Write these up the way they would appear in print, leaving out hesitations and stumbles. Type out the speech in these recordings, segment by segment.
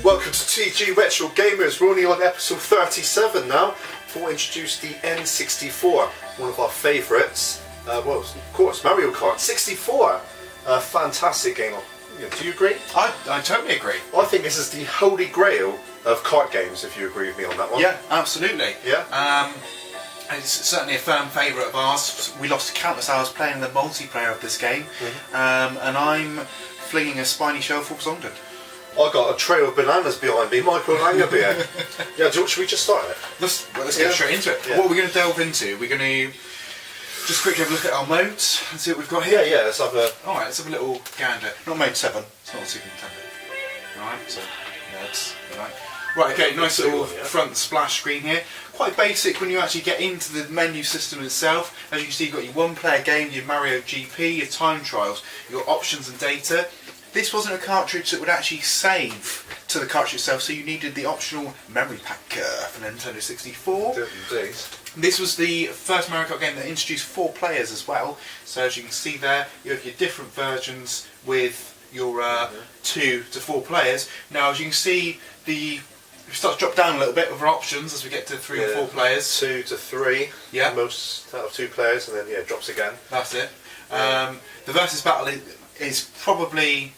Welcome to TG Retro Gamers. We're only on episode 37 now. Before we introduce the N64, one of our favourites. Well, of course, Mario Kart 64. Fantastic game. Do you agree? I totally agree. I think this is the holy grail of kart games, if you agree with me on that one. Yeah, absolutely. Yeah. It's certainly a firm favourite of ours. We lost countless hours playing the multiplayer of this game, and I'm flinging a Spiny Shell full Songdon. I got a trail of bananas behind me, Michael Langer beer. Yeah, should we just start it? Let's get straight into it. Yeah. What we're going to delve into, we're going to just quickly have a look at our modes and see what we've got here. Yeah, let's have a... Alright, let's have a little gander. Not mode 7, it's not a Super Nintendo. Alright, so, nerds, right. Right, okay, nice little front splash screen here. Quite basic when you actually get into the menu system itself. As you can see, you've got your one-player game, your Mario GP, your time trials, your options and data. This wasn't a cartridge that would actually save to the cartridge itself, so you needed the optional memory pack for Nintendo 64. Indeed. This was the first Mario Kart game that introduced 4 players as well. So as you can see there, you have your different versions with your 2 to 4 players. Now as you can see, we start to drop down a little bit with our options as we get to 3 or 4 players. 2 to 3. Yeah. Most out of 2 players, and then it drops again. That's it. The versus battle is probably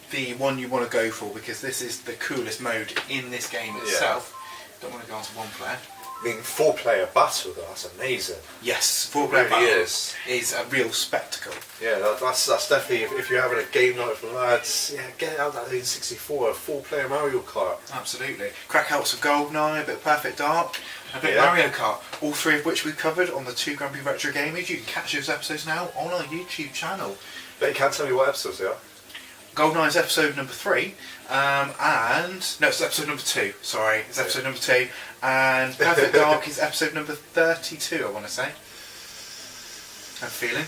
the one you want to go for, because this is the coolest mode in this game itself. Don't want to go on to 1 player. I mean, 4-player battle, though, that's amazing. Yes, 4-player really battle is a real spectacle. Yeah, that's definitely, if you're having a game night with the lads, yeah, get out that N64, a 4-player Mario Kart. Absolutely. Crack out some GoldenEye, a bit of Perfect Dark, a bit of Mario Kart, all 3 of which we've covered on the 2 Grand Prix Retro Gamers. You can catch those episodes now on our YouTube channel. But you can't tell me what episodes they are. GoldenEye is episode number 3, no, it's episode number 2, sorry, it's episode number 2, and Perfect Dark is episode number 32, I want to say. I'm feeling.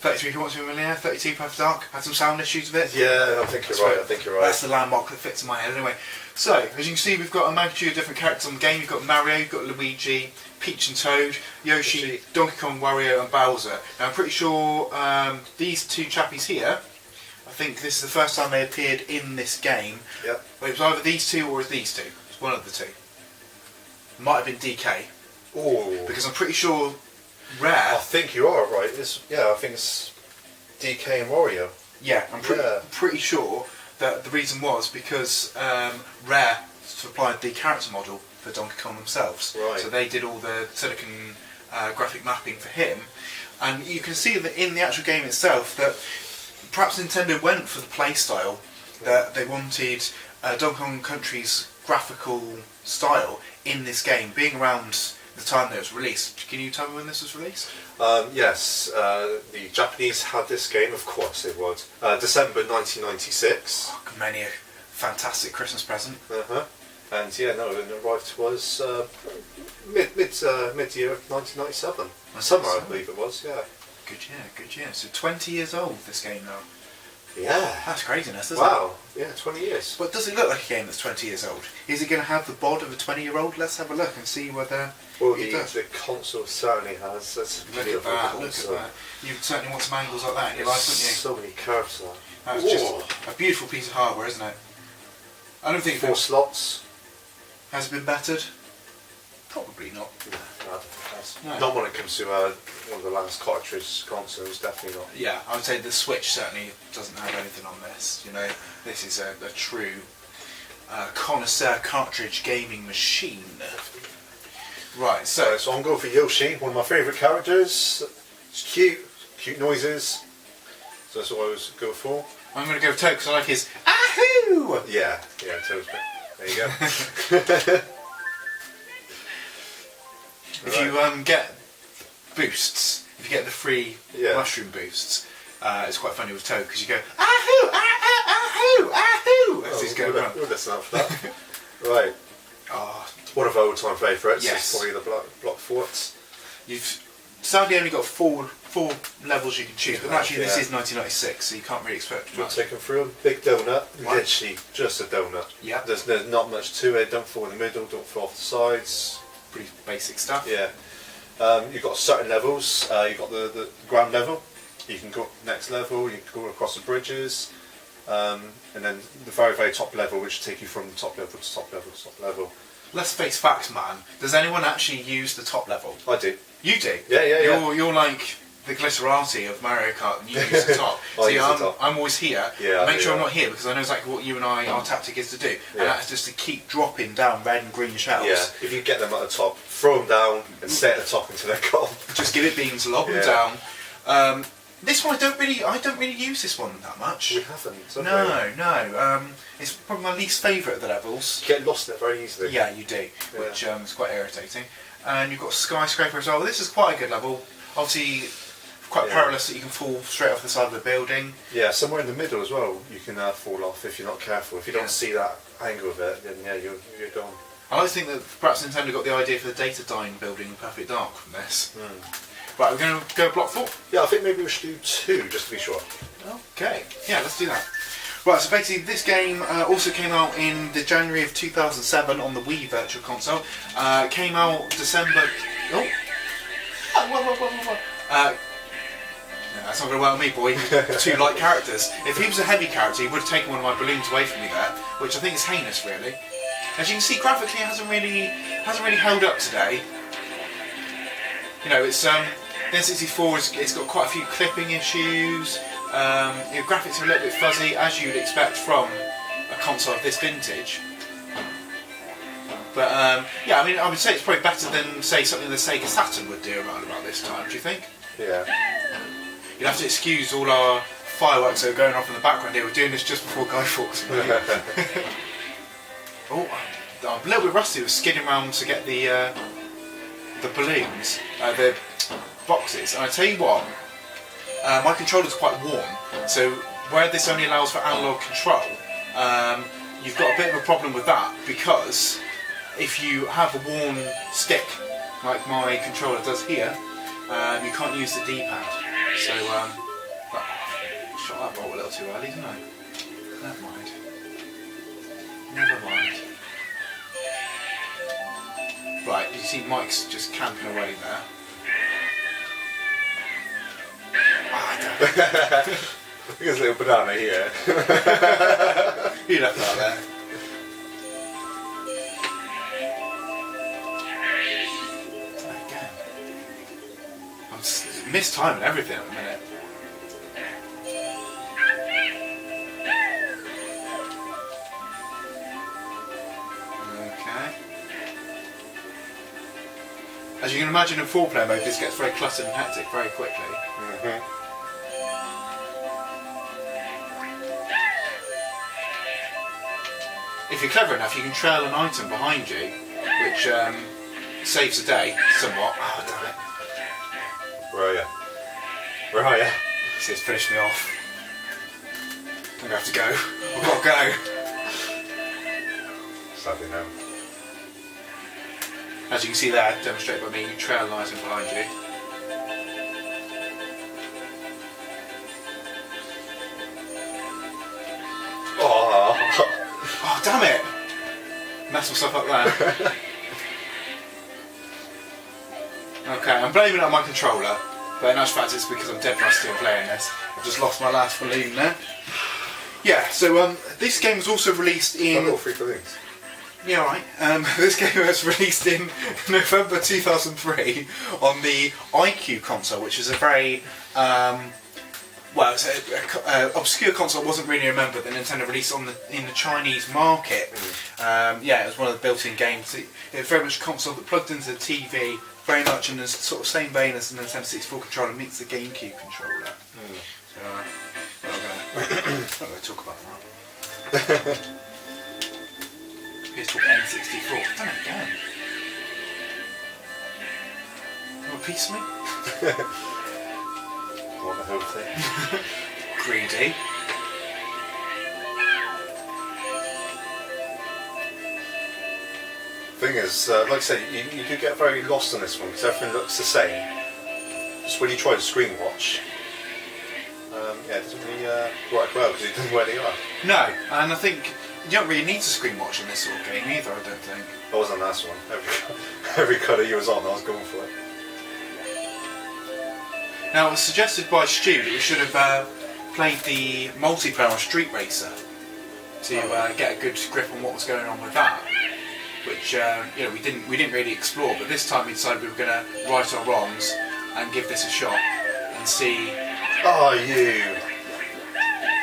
33 Wants to Be a Millionaire, 32 Perfect Dark, had some sound issues with it. Yeah, I think you're right, That's the landmark that fits in my head anyway. So, as you can see, we've got a multitude of different characters on the game. You've got Mario, you've got Luigi, Peach and Toad, Yoshi, Donkey Kong, Wario and Bowser. Now I'm pretty sure these 2 chappies here, I think this is the first time they appeared in this game. Yep. It was either these 2 or it was these 2. It's one of the 2. Might have been DK. Oh. Because I'm pretty sure Rare... I think you are right. I think it's DK and Wario. Yeah, I'm pretty sure that the reason was because Rare supplied the character model for Donkey Kong themselves. Right. So they did all the silicon graphic mapping for him. And you can see that in the actual game itself that perhaps Nintendo went for the playstyle that they wanted Donkey Kong Country's graphical style in this game, being around the time that it was released. Can you tell me when this was released? Yes, the Japanese had this game, of course it was. December 1996. Oh, many a fantastic Christmas present. And yeah, no, it arrived to us mid-year of 1997. Summer, I believe it was, yeah. Good year. So 20 years old, this game now. Yeah. That's craziness, isn't it? Wow, yeah, 20 years. But does it look like a game that's 20 years old? Is it going to have the bod of a 20-year-old? Let's have a look and see whether well, it does. The console certainly has. That's Look at that. You certainly want some angles like that in your life, wouldn't you? So many curves there. That's just a beautiful piece of hardware, isn't it? I don't think 4 slots. Has it been battered? Probably not. No, I don't think it has. No. Not when it comes to one of the last cartridge consoles, definitely not. Yeah, I would say the Switch certainly doesn't have anything on this. You know, this is a true connoisseur cartridge gaming machine. Right, so I'm going for Yoshi, one of my favourite characters. It's cute noises. So that's what I always go for. I'm going to go with Toad because I like his ahoo! Yeah, Toad's bit. There you go. If you get boosts, if you get the free mushroom boosts, it's quite funny with Toad because you go ahoo, ahoo, ahoo, as he's going around. We'll listen out for that. Right. Oh, One of our all-time favourites yes. is probably the block forts. You've sadly only got four levels you can choose, but actually this Yeah. is 1996, so you can't really expect We'll much. take them through them. Big donut, Right. literally just a donut. Yeah. There's not much to it. Don't fall in the middle. Don't fall off the sides. Pretty basic stuff. Yeah. You've got certain levels. You've got the ground level. You can go next level. You can go across the bridges, and then the very very top level, which will take you from top level to top level to top level. Let's face facts, man. Does anyone actually use the top level? I do. You do? Yeah. You're like the glitterati of Mario Kart, and you use the top. I See, use the top. I'm always here. Yeah, Make sure I'm yeah. not here because I know exactly what you and our tactic is to do, Yeah. and that's just to keep dropping down red and green shells. Yeah. If you get them at the top, throw them down and stay at the top until they're gone. Just give it beans, lob them Yeah. down. This one I don't really use this one that much. We haven't. No. It's probably my least favourite of the levels. You get lost in it very easily. Yeah, you do, which is quite irritating. And you've got skyscraper as well. This is quite a good level. Obviously, quite perilous that you can fall straight off the side of the building. Yeah, somewhere in the middle as well, you can fall off if you're not careful. If you don't see that angle of it, then yeah, you're gone. I like to think that perhaps Nintendo got the idea for the data dying building in Perfect Dark from this. Right, we're going to go block 4. Yeah, I think maybe we should do 2 just to be sure. Okay, yeah, let's do that. Right, so basically this game also came out in the January of 2007 on the Wii Virtual Console. Came out December... Oh! Yeah, that's not going to work with me, boy. Two light characters. If he was a heavy character, he would have taken one of my balloons away from me there, which I think is heinous, really. As you can see, graphically, it hasn't really held up today. You know, it's the N64. It's got quite a few clipping issues. Your graphics are a little bit fuzzy, as you'd expect from a console of this vintage. But yeah, I mean, I would say it's probably better than, say, something the Sega Saturn would do around about this time. Do you think? Yeah. You'd have to excuse all our fireworks that are going off in the background here. We're doing this just before Guy Fawkes. Oh, I'm a little bit rusty with skidding around to get the balloons, the boxes. And I tell you what, my controller's quite warm, so where this only allows for analog control, you've got a bit of a problem with that, because if you have a worn stick, like my controller does here, you can't use the D-pad. So, shot that bolt a little too early, didn't I? Never mind. Never mind. Right, you see Mike's just camping away there. Ah, damn it. There's a little banana here. He left that there. Again. I'm mistiming everything at the minute. Okay. As you can imagine in 4-player mode, this gets very cluttered and hectic very quickly. If you're clever enough, you can trail an item behind you, which saves the day somewhat. Oh, damn it. Where are you? Where are you? He says, finish me off. I'm going to have to go. I've got to go. Sadly no. As you can see there, demonstrated by me, you trail an item behind you. Oh, damn it! Messed myself up there. Okay, I'm blaming it on my controller, but in actual fact it's because I'm dead rusty on playing this. I've just lost my last balloon there. Yeah, so this game was also released in... I've got 3 balloons. Yeah, right. This game was released in November 2003 on the IQ console, which is a very... well, it's an obscure console. Wasn't really remembered that Nintendo released in the Chinese market. Yeah, it was one of the built-in games. It was very much a console that plugged into the TV, very much in the sort of same vein as the Nintendo 64 controller meets the GameCube controller. So, I'm not going to talk about that. Here's talk N64. I've done it again. You want a piece of me? Want the whole thing? Greedy. Thing is, like I say, you do get very lost on this one because everything looks the same. Just when you try to screen watch, yeah, it doesn't really work well because it doesn't know where they are. No, and I think you don't really need to screen watch in this sort of game either, I don't think. I was on this one. Every colour you was on, I was going for it. Now, it was suggested by Stu that we should have played the multiplayer on Street Racer to get a good grip on what was going on with that. Which we didn't really explore, but this time we decided we were going to right our wrongs and give this a shot and see. Oh, you!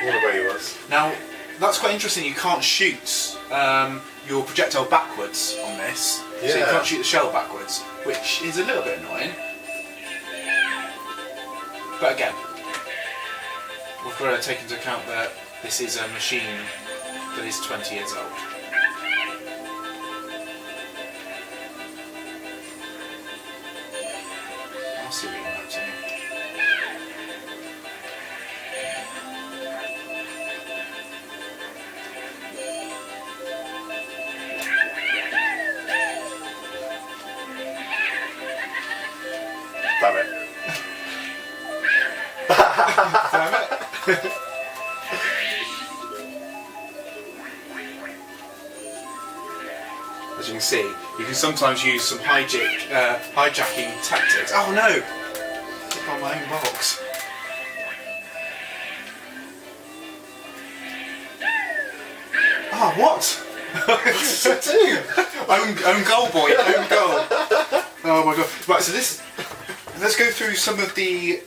What a way he was. Now, that's quite interesting. You can't shoot your projectile backwards on this, yeah. So you can't shoot the shell backwards, which is a little bit annoying. But again, we've got to take into account that this is a machine that is 20 years old. I'll see what you're up to. Damn it. Damn it. As you can see, you can sometimes use some hijacking tactics. Oh no! Took on my own box. Oh, what? What's it do? Own goal, boy. Own goal. Oh my god. Right, so let's go through some of the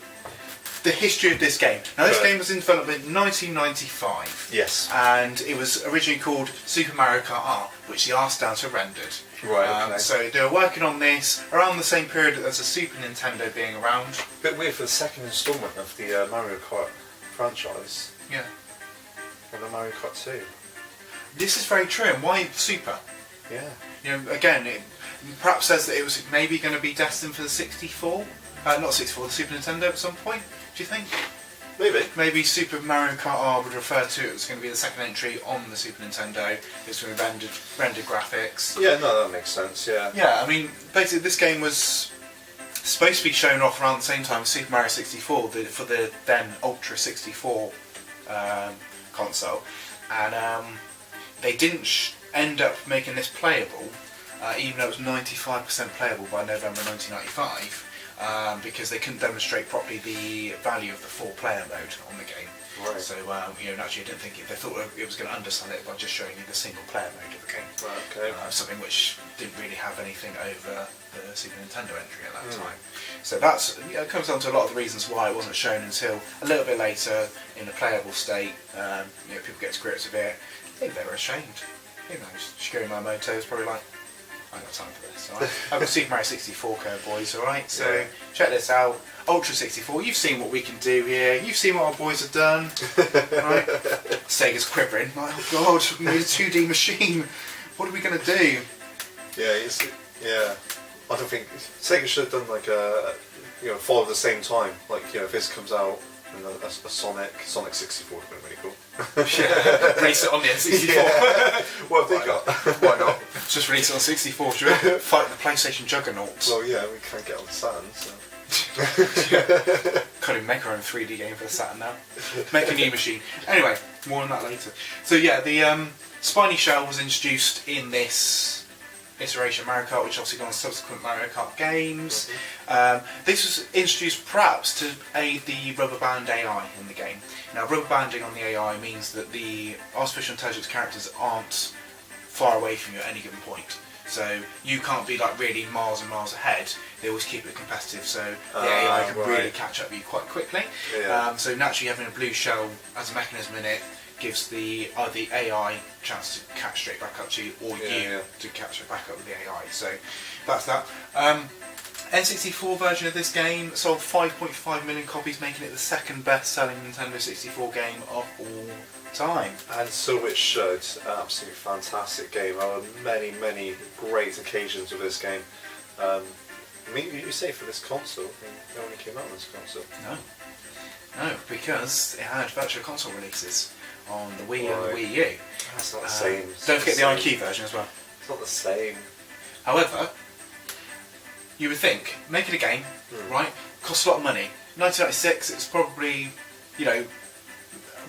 history of this game. Now, this game was in development in 1995. Yes. And it was originally called Super Mario Kart R, which the R stands for rendered. Right, okay. So they were working on this around the same period as the Super Nintendo being around. Bit weird for the second instalment of the Mario Kart franchise. Yeah. And the Mario Kart 2. This is very true. And why Super? Yeah. You know, again, it perhaps says that it was maybe going to be destined for the 64. Not 64, the Super Nintendo at some point. Do you think? Maybe. Maybe Super Mario Kart R would refer to it as going to be the second entry on the Super Nintendo. It's going to be rendered graphics. Yeah, no, that makes sense, yeah. Yeah, I mean, basically this game was supposed to be shown off around the same time as Super Mario 64 for the then Ultra 64 console. And they didn't end up making this playable, even though it was 95% playable by November 1995. Because they couldn't demonstrate properly the value of the 4-player mode on the game. Right. So, naturally, I didn't think they thought it was going to undersell it by just showing you the single-player mode of the game. Right, okay. Something which didn't really have anything over the Super Nintendo entry at that time. So it comes down to a lot of the reasons why it wasn't shown until a little bit later in the playable state. People get to grips with it. I think they were ashamed. Shigeru Miyamoto was probably like, I ain't got time for this. Right? I've got Super Mario 64 code, boys, alright? So check this out. Ultra 64, you've seen what we can do here. You've seen what our boys have done. Right? Sega's quivering. Like, oh god, we made a 2D machine. What are we going to do? Yeah, I don't think Sega should have done like follow the same time. Like, if this comes out and a Sonic 64 would have been really cool. Yeah, release it on the N64. Yeah. What have they got? Why not? Just release it on 64, should we? Fight the PlayStation juggernauts. Well, yeah, we can't get on the Saturn, so. Can't even make our own 3D game for the Saturn now. Make a new machine. Anyway, more on that later. So yeah, the Spiny Shell was introduced in this iteration of Mario Kart, which obviously gone on subsequent Mario Kart games. This was introduced perhaps to aid the rubber band AI in the game. Now, rubber banding on the AI means that the artificial intelligence characters aren't far away from you at any given point. So you can't be like really miles and miles ahead. They always keep it competitive, so the AI can really catch up with you quite quickly. Yeah. So naturally, having a blue shell as a mechanism in it gives the AI chance to catch straight back up to you, or you to catch it back up with the AI. So that's that. N64 version of this game sold 5.5 million copies, making it the second best-selling Nintendo 64 game of all time. And so it should. An absolutely fantastic game. There were many, many great occasions with this game. I mean, you say for this console, it only came out on this console. No, because it had virtual console releases on the Wii and the Wii U. That's not the same. Don't forget the IQ version as well. It's not the same. However, you would think, making a game, right, costs a lot of money. 1996, it's probably, you know,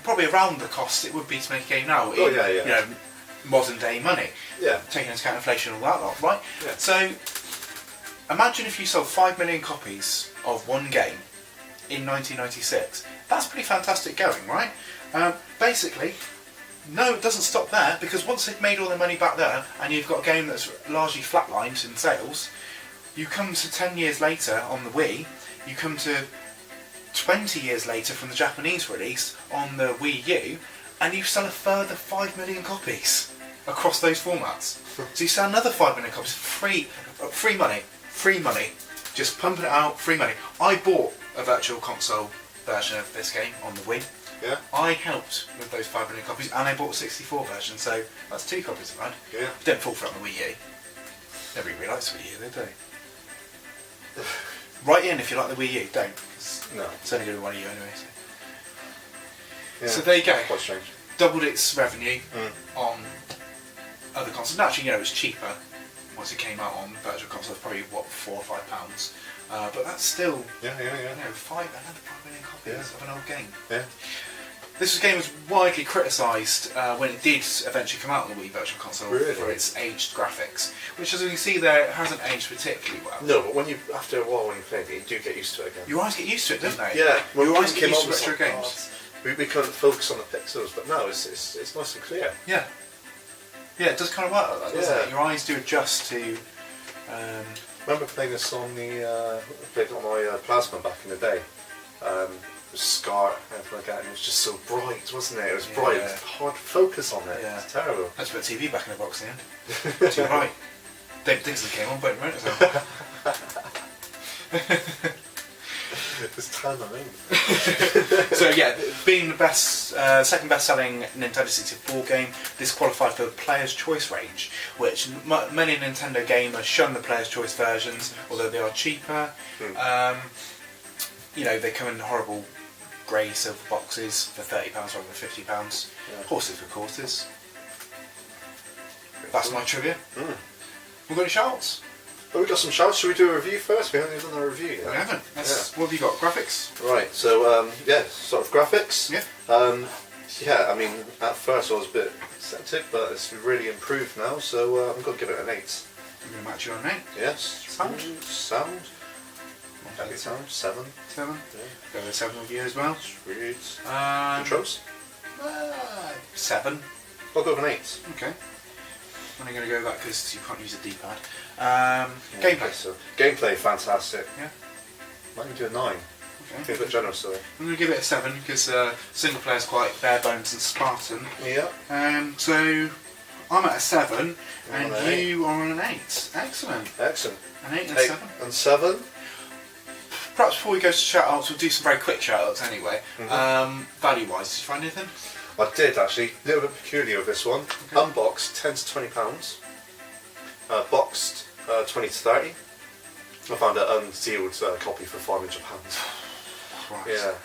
probably around the cost it would be to make a game now in, you know, modern day money. Yeah. Taking into account inflation and all that lot, right? Yeah. So, imagine if you sold 5 million copies of one game in 1996. That's pretty fantastic going, right? Basically, no, it doesn't stop there, because once they've made all their money back there and you've got a game that's largely flatlined in sales, you come to 10 years later on the Wii, you come to 20 years later from the Japanese release on the Wii U, and you sell a further 5 million copies across those formats. So you sell another 5 million copies for free money, just pumping it out, free money. I bought a virtual console version of this game on the Wii. Yeah. I helped with those 5 million copies, and I bought a 64 version, so that's 2 copies around. Yeah. Don't fall for it on the Wii U. Nobody really likes the Wii U, do they? Write in if you like the Wii U. Don't. No. It's only going to be one of you anyway. So. Yeah. So there you go. Quite strange. Doubled its revenue on other consoles. Naturally, you know, it was cheaper once it came out on virtual consoles. Probably what, £4 or £5. But that's still, you know, another 5 million copies of an old game. Yeah. This game was widely criticised when it did eventually come out on the Wii Virtual Console for its aged graphics, which, as you can see there, it hasn't aged particularly well. No, but after a while when you play it, you do get used to it again. Your eyes get used to it, don't they? Yeah. Your eyes get used to retro games. We couldn't focus on the pixels, but now it's nice and clear. Yeah. Yeah, it does kind of work like that, doesn't it? Your eyes do adjust to... remember playing this on played it on my Plasma back in the day. Scar, everything like that, and it was just so bright, wasn't it? It was bright, it was hard to focus on it. Yeah. It's terrible. I had to put a TV back in the box in the end. Too bright. David Dixon came on, but it It's time I'm in. So yeah, being the second best-selling Nintendo 64 game, this qualified for the Player's Choice range, which many Nintendo gamers shun the Player's Choice versions, although they are cheaper. You know, they come in horrible grey silver boxes for £30 rather than £50. Yeah. Horses for courses. That's my trivia. We've got any shouts? Well, we've got some shouts. Should we do a review first? We haven't even done a review yet. We haven't. What have you got? Graphics? Right, so, sort of graphics. Yeah. I mean, at first I was a bit sceptic, but it's really improved now, so I'm going to give it an 8. I'm going to match you on 8. Yes. Sound? Happy sound? 7. 7? Yeah. Go with 7 with you as well. Sweet. Controls? 7. I'll go with an 8. Okay. I'm only going to go with that because you can't use a D-pad. Gameplay. So, gameplay, fantastic. Yeah. Might even do a 9. Okay. A bit generous, sorry. I'm going to give it a 7 because single player is quite bare bones and Spartan. Yeah. So I'm at a 7 and an you are on an 8. Excellent. Excellent. An 8 and 8 7. and 7. Perhaps before we go to shout-outs, we'll do some very quick shout-outs anyway. Value-wise, did you find anything? I did actually. A little bit peculiar with this one. Okay. Unboxed, £10 to £20. Boxed, 20 to 30. I found an unsealed copy for £500. Right. Yeah.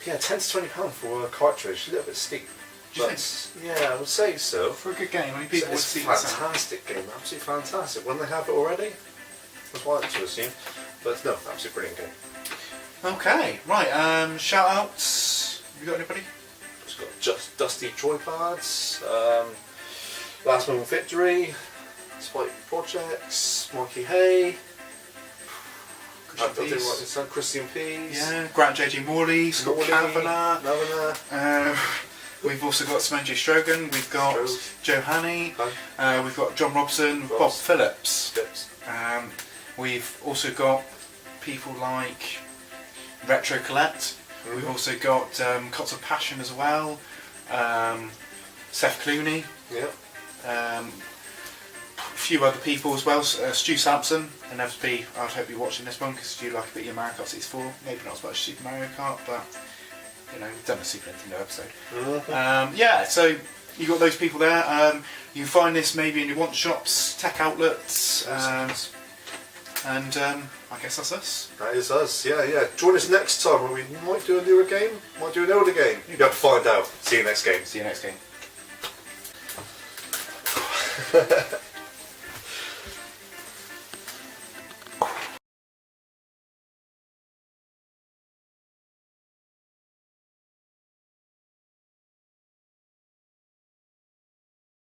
£10 to £20 for a cartridge. A little bit steep. Do you think? Yeah, I would say so. For a good game, I mean, people would it's see a fantastic game. Absolutely fantastic. When they have it already, that's what I like to assume. But no, absolutely brilliant game. Okay, right. Shout-outs. Have you got anybody? It's got just Dusty Joypads, Last Moment Victory, Spike Projects, Mikey Hay, Christian Pease, yeah, Grant JJ Morley, Scott Kavanagh. We've also got Smenji Strogan, we've got Joe Hannay, we've got John Robson, Bob Phillips. We've also got people like Retro Collect. We've also got Cots of Passion as well, Seth Clooney, a few other people as well, Stu Sampson, inevitably I'd hope you're watching this one because you like a bit of Mario Kart 64, maybe not as much as Super Mario Kart, but you know, we've done a Super Nintendo episode. Yeah, so you've got those people there. You can find this maybe in your want shops, tech outlets, and I guess that's us. That is us, yeah. Join us next time when we might do a newer game, might do an older game. You'll have to find out. See you next game.